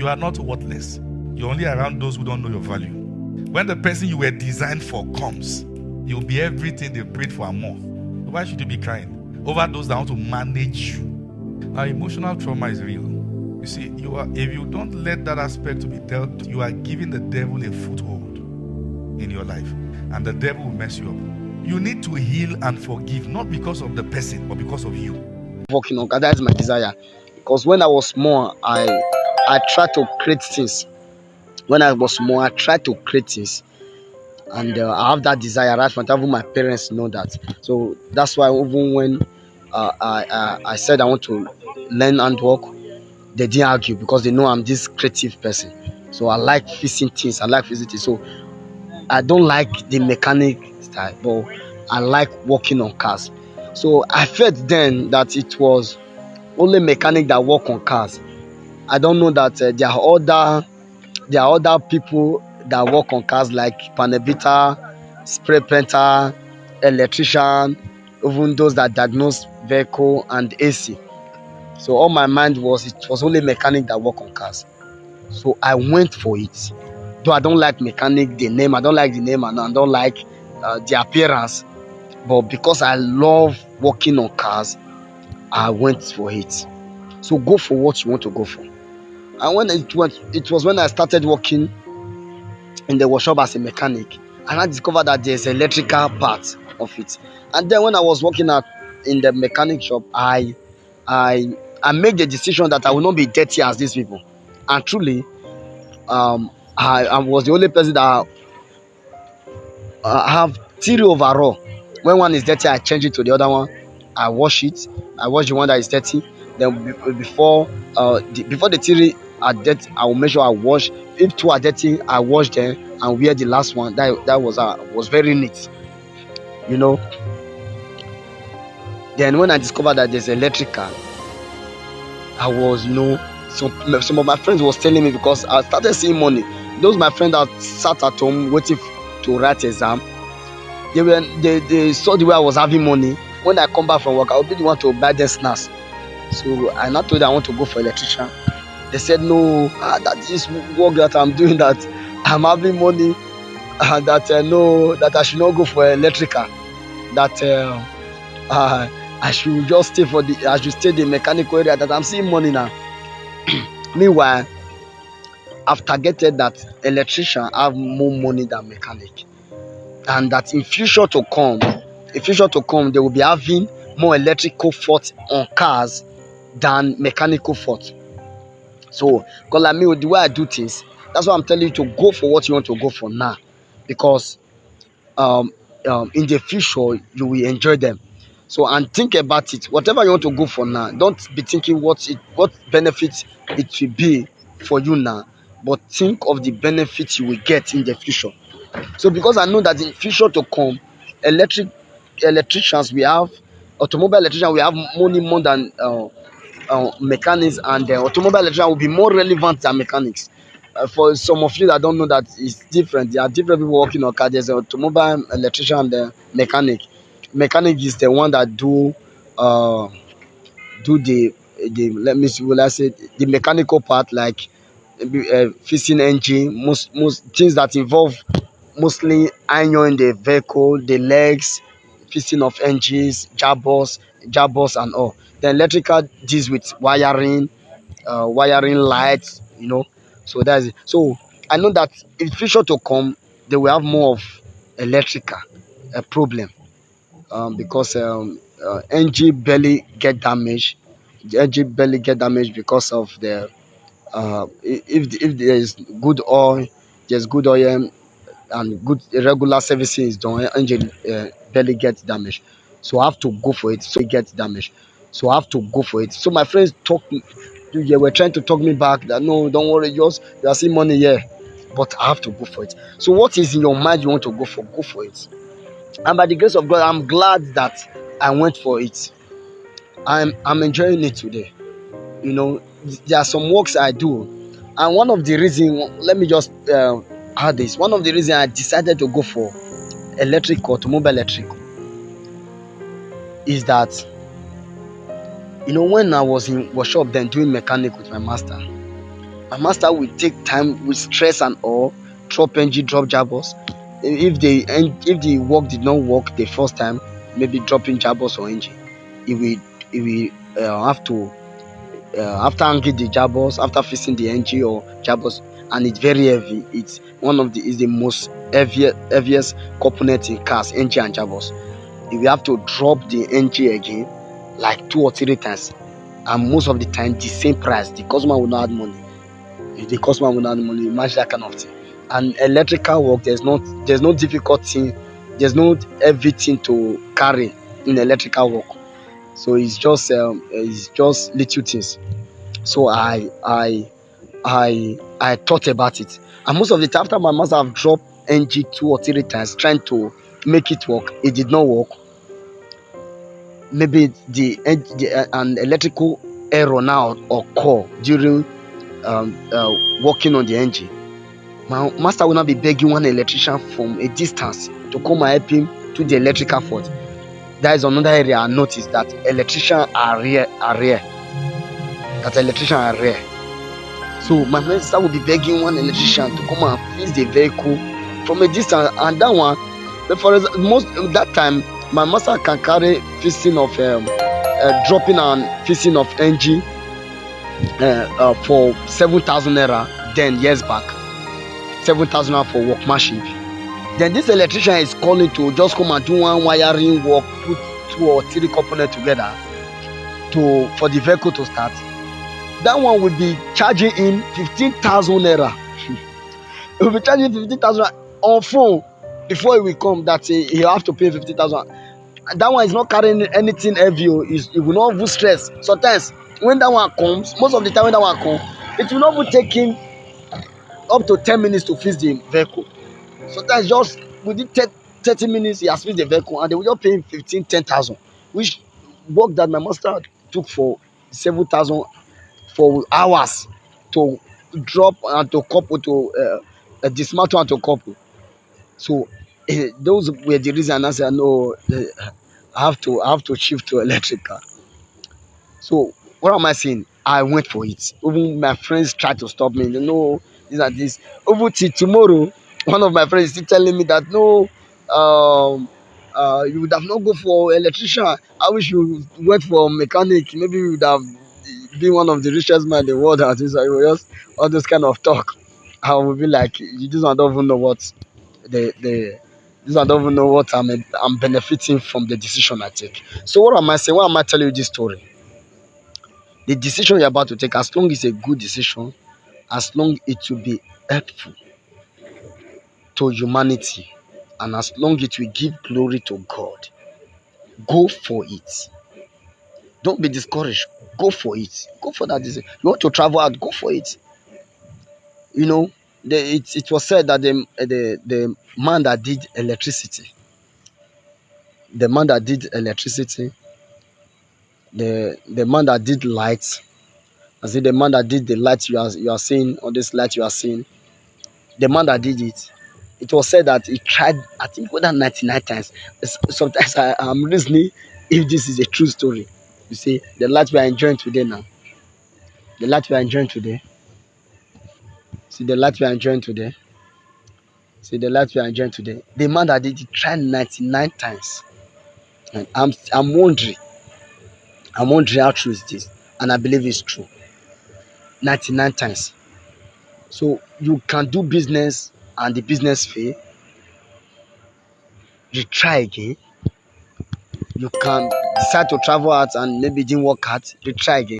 You are not worthless. You're only around those who don't know your value. When the person you were designed for comes, you'll be everything they prayed for and more. Why should you be crying over those that want to manage you? Now, emotional trauma is real. You see, if you don't let that aspect to be dealt, you are giving the devil a foothold in your life, and the devil will mess you up. You need to heal and forgive, not because of the person, but because of you. Working on God, that is my desire. Because when I was small, I tried to create things. When I was small, I tried to create things, and I have that desire right from time. Even my parents know that. So that's why even when I said I want to learn handwork, they didn't argue because they know I'm this creative person. So I like fixing things. I like fixing things. So I don't like the mechanic style, but I like working on cars. So I felt then that it was only mechanic that work on cars. I don't know that there are other people that work on cars like panelbeater, spray painter, electrician, even those that diagnose vehicle and AC. So all my mind was it was only mechanic that work on cars. So I went for it. Though I don't like mechanic, the name, I don't like the name, and I don't like the appearance. But because I love working on cars, I went for it. So go for what you want to go for. And when it was when I started working in the workshop as a mechanic, and I discovered that there's electrical part of it. And then when I was working in the mechanic shop, I made the decision that I will not be dirty as these people. And truly, I was the only person that have 3 overall. When one is dirty, I change it to the other one. I wash it. I wash the one that is dirty. Then before the 3 are dirty, I will make sure I wash. If 2 are dirty, I wash them and wear the last one. That was very neat, you know. Then when I discovered that there's electrical, I was some of my friends was telling me, because I started seeing money. Those my friends that sat at home waiting to write exam, they saw the way I was having money. When I come back from work, I will be the one to buy them snacks. So I not told them I want to go for electrician. They said no, that is work that I'm doing, that I'm having money, that I should not go for electrical, that I should just stay the mechanical area, that I'm seeing money now. Meanwhile, I've targeted that electrician have more money than mechanic, and that in future to come, they will be having more electrical faults on cars than mechanical faults. So, because like me, the way I do things, that's why I'm telling you to go for what you want to go for now, because in the future you will enjoy them. So, and think about it. Whatever you want to go for now, don't be thinking what benefits it will be for you now, but think of the benefits you will get in the future. So, because I know that in future to come, electricians we have, automobile electricians we have money more than mechanics, and the automobile electrician will be more relevant than mechanics. For some of you that don't know, that it's different. There are different people working on car. There's an automobile electrician and the mechanic. Mechanic is the one that do the let me see, will I say the mechanical part, like fixing engine, most things that involve mostly iron the vehicle, the legs, fixing of engines, jabos and all. The electrical deals with wiring lights, So that's it. So I know that in future to come, they will have more of electrical problem, because engine barely get damaged. The engine barely get damaged because of the if there is good oil, there's good oil and good regular servicing is done, engine barely gets damaged. So I have to go for it. So it gets damaged. So I have to go for it. So my friends they were trying to talk me back that no, don't worry, just you are seeing money here. But I have to go for it. So what is in your mind you want to go for? Go for it. And by the grace of God, I'm glad that I went for it. I'm enjoying it today. There are some works I do, and one of the reasons, let me just add this. One of the reasons I decided to go for automobile electric, is that when I was in workshop then doing mechanic with my master, My master will take time with stress and all, drop engine, drop jabos. If the work did not work the first time, maybe dropping jabos or engine, he will have to after hanging the jabos, after fixing the engine or jabos, and it's very heavy. It's one of the is the most heaviest component in cars, engine and jabos. You will have to drop the engine again like 2 or 3 times, and most of the time the same price. The customer will not add money. If the customer will not add money, match that kind of thing. And electrical work, there's no difficult thing, there's no everything to carry in electrical work. So it's just little things. So I thought about it, and most of the time after my master have dropped NG 2 or 3 times trying to make it work, it did not work. Maybe an electrical error now occur during working on the engine. My master will not be begging one electrician from a distance to come and help him to the electrical fault. That is another area I noticed that electricians are rare. So my master will be begging one electrician to come and fix the vehicle from a distance, and that one, for most that time, my master can carry fixing of dropping and fixing of engine for 7,000 naira. Then years back, 7,000 naira for workmanship. Then this electrician is calling to just come and do one wiring work, put 2 or 3 components together for the vehicle to start. That one will be charging him 15,000 naira. He will be charging 15,000 on phone before he will come. That he have to pay 50,000. And that one is not carrying anything heavy. It will not even stress. Sometimes when that one comes, most of the time when that one comes, it will not even take him up to 10 minutes to fix the vehicle. Sometimes just within 30 minutes he has fixed the vehicle, and they will just pay him 10,000, which work that my master took for 7,000 for hours to drop and to couple to dismantle and to couple. So those were the reason I said no. I have to shift to electrical. So what am I saying? I went for it. Even my friends tried to stop me. They know this and this. Even till tomorrow, one of my friends is still telling me that no, you would have not go for electrician. I wish you went for mechanic. Maybe you would have been one of the richest men in the world. And things like just all this kind of talk. I will be like, you just don't even know what the this I don't even know what I'm benefiting from the decision I take. So what am I saying? Why am I telling you this story? The decision you're about to take, as long as it's a good decision, as long it will be helpful to humanity, and as long it will give glory to God, go for it. Don't be discouraged. Go for it. Go for that decision. You want to travel out, go for it. You know, it was said that the man that did electricity, the man that did electricity, the man that did lights, I say the man that did the light you are seeing, on this light you are seeing, the man that did it, it was said that he tried, I think, more than 99 times. Sometimes I'm reasoning if this is a true story. You see, the light we are enjoying today now, the light we are enjoying today, see the light we are enjoying today, see the light we are enjoying today. The man that did it tried 99 times, and I'm wondering how true is this, and I believe it's true. 99 times. So you can do business and the business fail. You try again. You can decide to travel out and maybe it didn't work out. You try again.